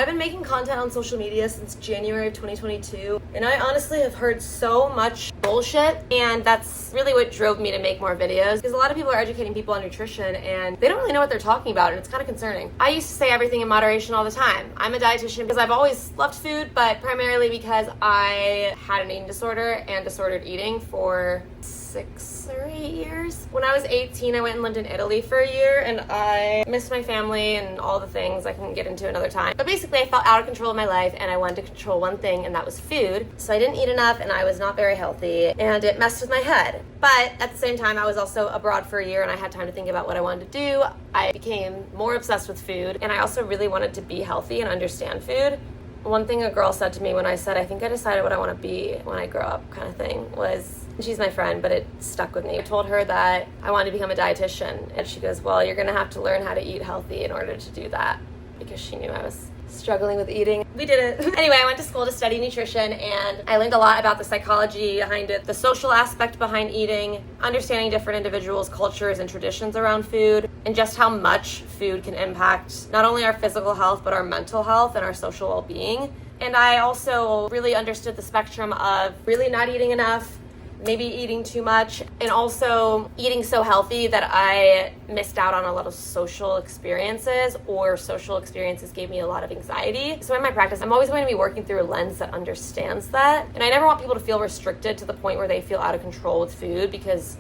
I've been making content on social media since January of 2022, and I honestly have heard so much bullshit, and that's really what drove me to make more videos, because a lot of people are educating people on nutrition and they don't really know what they're talking about, and it's kind of concerning. I used to say everything in moderation all the time. I'm a dietitian because I've always loved food, but primarily because I had an eating disorder and disordered eating for 6 or 8 years. When I was 18, I went and lived in Italy for a year, and I missed my family and all the things I can get into another time. But basically, I felt out of control of my life, and I wanted to control one thing, and that was food. So I didn't eat enough, and I was not very healthy, and it messed with my head. But at the same time, I was also abroad for a year, and I had time to think about what I wanted to do. I became more obsessed with food, and I also really wanted to be healthy and understand food. One thing a girl said to me when I said, I think I decided what I want to be when I grow up kind of thing was, she's my friend, but it stuck with me. I told her that I wanted to become a dietitian, and she goes, well, you're going to have to learn how to eat healthy in order to do that, because she knew I was struggling with eating. We did it. Anyway, I went to school to study nutrition, and I learned a lot about the psychology behind it, the social aspect behind eating, understanding different individuals' cultures and traditions around food, and just how much food can impact not only our physical health, but our mental health and our social well-being. And I also really understood the spectrum of really not eating enough, maybe eating too much, and also eating so healthy that I missed out on a lot of social experiences, or social experiences gave me a lot of anxiety. So in my practice, I'm always going to be working through a lens that understands that. And I never want people to feel restricted to the point where they feel out of control with food, because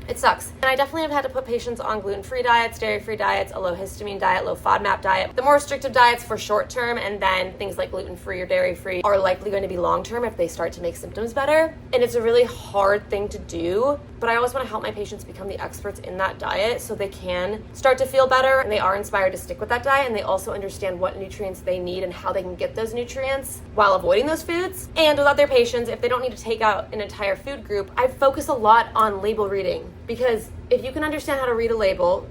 it sucks. And I definitely have had to put patients on gluten-free diets, dairy-free diets, a low histamine diet, low FODMAP diet. The more restrictive diets for short term, and then things like gluten-free or dairy-free are likely going to be long-term if they start to make symptoms better. And it's a really hard thing to do, but I always want to help my patients become the experts in that diet so they can start to feel better, and they are inspired to stick with that diet, and they also understand what nutrients they need and how they can get those nutrients while avoiding those foods. And with other patients, if they don't need to take out an entire food group, I focus a lot on label reading, because if you can understand how to read a label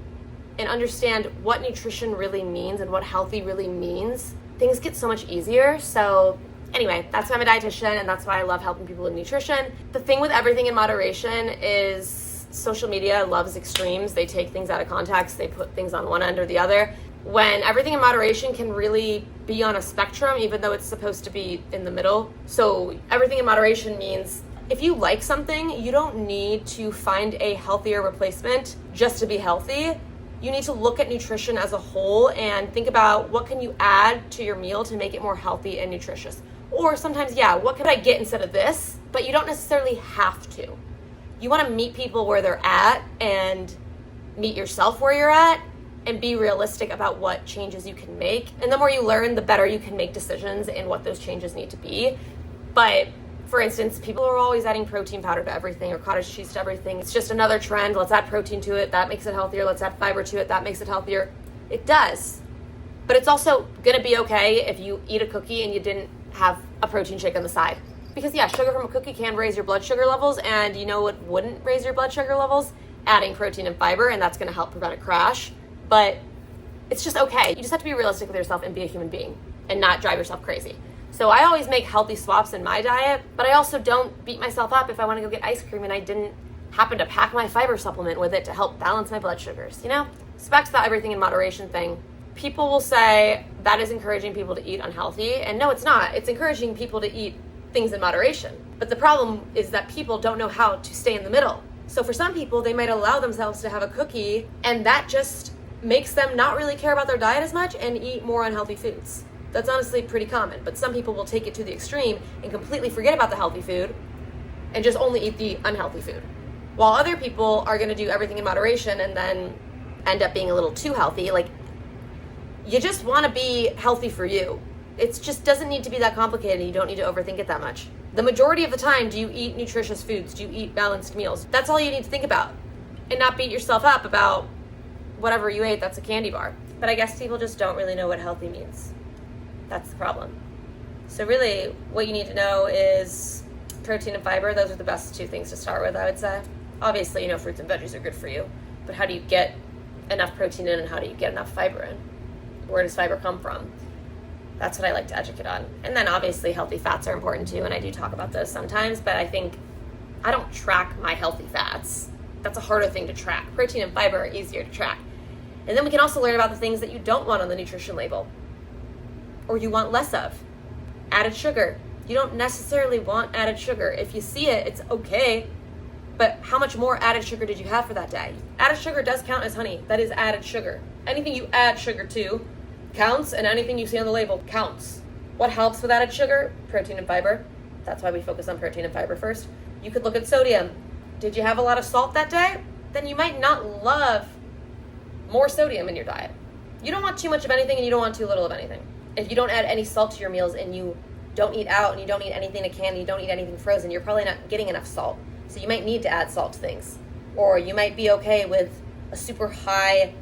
and understand what nutrition really means and what healthy really means, things get so much easier. So anyway, that's why I'm a dietitian, and that's why I love helping people with nutrition. The thing with everything in moderation is social media loves extremes. They take things out of context. They put things on one end or the other, when everything in moderation can really be on a spectrum, even though it's supposed to be in the middle. So everything in moderation means if you like something, you don't need to find a healthier replacement just to be healthy. You need to look at nutrition as a whole and think about what can you add to your meal to make it more healthy and nutritious. Or sometimes, what could I get instead of this? But you don't necessarily have to. You want to meet people where they're at and meet yourself where you're at and be realistic about what changes you can make. And the more you learn, the better you can make decisions in what those changes need to be. But for instance, people are always adding protein powder to everything, or cottage cheese to everything. It's just another trend. Let's add protein to it. That makes it healthier. Let's add fiber to it. That makes it healthier. It does. But it's also going to be okay if you eat a cookie and you didn't have a protein shake on the side. Because sugar from a cookie can raise your blood sugar levels, and you know what wouldn't raise your blood sugar levels? Adding protein and fiber, and that's going to help prevent a crash. But it's just okay. You just have to be realistic with yourself and be a human being and not drive yourself crazy. So I always make healthy swaps in my diet, but I also don't beat myself up if I want to go get ice cream and I didn't happen to pack my fiber supplement with it to help balance my blood sugars, So back to that everything in moderation thing. People will say that is encouraging people to eat unhealthy, and no, it's not. It's encouraging people to eat things in moderation. But the problem is that people don't know how to stay in the middle. So for some people, they might allow themselves to have a cookie, and that just makes them not really care about their diet as much and eat more unhealthy foods. That's honestly pretty common, but some people will take it to the extreme and completely forget about the healthy food and just only eat the unhealthy food. While other people are going to do everything in moderation and then end up being a little too healthy. Like, you just want to be healthy for you. It just doesn't need to be that complicated. You don't need to overthink it that much. The majority of the time, do you eat nutritious foods? Do you eat balanced meals? That's all you need to think about, and not beat yourself up about whatever you ate that's a candy bar. But I guess people just don't really know what healthy means. That's the problem. So really, what you need to know is protein and fiber. Those are the best two things to start with, I would say. Obviously, fruits and veggies are good for you, but how do you get enough protein in, and how do you get enough fiber in? Where does fiber come from? That's what I like to educate on. And then obviously healthy fats are important too, and I do talk about those sometimes, but I think I don't track my healthy fats. That's a harder thing to track. Protein and fiber are easier to track. And then we can also learn about the things that you don't want on the nutrition label. or you want less of. Added sugar. You don't necessarily want added sugar. If you see it, it's okay. But how much more added sugar did you have for that day? Added sugar does count as honey. That is added sugar. Anything you add sugar to counts, and anything you see on the label counts. What helps with added sugar? Protein and fiber. That's why we focus on protein and fiber first. You could look at sodium. Did you have a lot of salt that day? Then you might not love more sodium in your diet. You don't want too much of anything and you don't want too little of anything. If you don't add any salt to your meals and you don't eat out and you don't eat anything in a can and you don't eat anything frozen, you're probably not getting enough salt. So you might need to add salt to things. Or you might be okay with a super high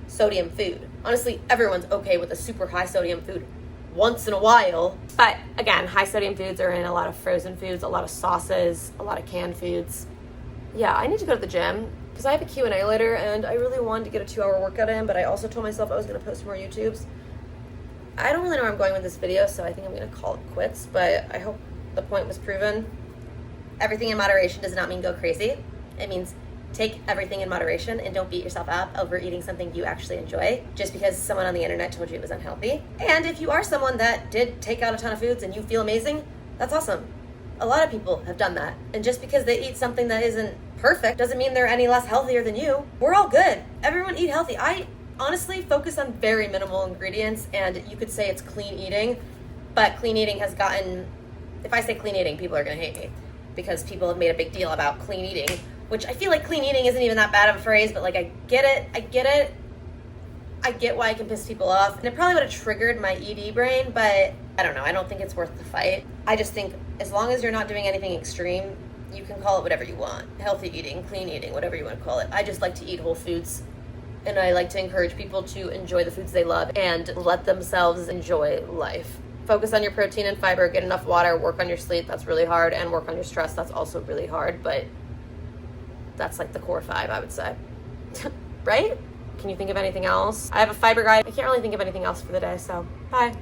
sodium food. Honestly, everyone's okay with a super high sodium food once in a while. But again, high sodium foods are in a lot of frozen foods, a lot of sauces, a lot of canned foods. Yeah, I need to go to the gym because I have a Q&A later and I really wanted to get a 2-hour workout in, but I also told myself I was going to post more YouTubes. I don't really know where I'm going with this video, so I think I'm going to call it quits, but I hope the point was proven. Everything in moderation does not mean go crazy. It means take everything in moderation and don't beat yourself up over eating something you actually enjoy just because someone on the internet told you it was unhealthy. And if you are someone that did take out a ton of foods and you feel amazing, that's awesome. A lot of people have done that. And just because they eat something that isn't perfect doesn't mean they're any less healthier than you. We're all good. Everyone eat healthy. I honestly focus on very minimal ingredients, and you could say it's clean eating, but clean eating has gotten, if I say clean eating, people are going to hate me because people have made a big deal about clean eating, which I feel like clean eating isn't even that bad of a phrase, but like I get it. I get why it can piss people off, and it probably would have triggered my ED brain, but I don't know. I don't think it's worth the fight. I just think as long as you're not doing anything extreme, you can call it whatever you want. Healthy eating, clean eating, whatever you want to call it. I just like to eat whole foods, and I like to encourage people to enjoy the foods they love and let themselves enjoy life. Focus on your protein and fiber, get enough water, work on your sleep. That's really hard, and work on your stress. That's also really hard, but that's like the core 5, I would say. Right? Can you think of anything else? I have a fiber guide. I can't really think of anything else for the day, so bye.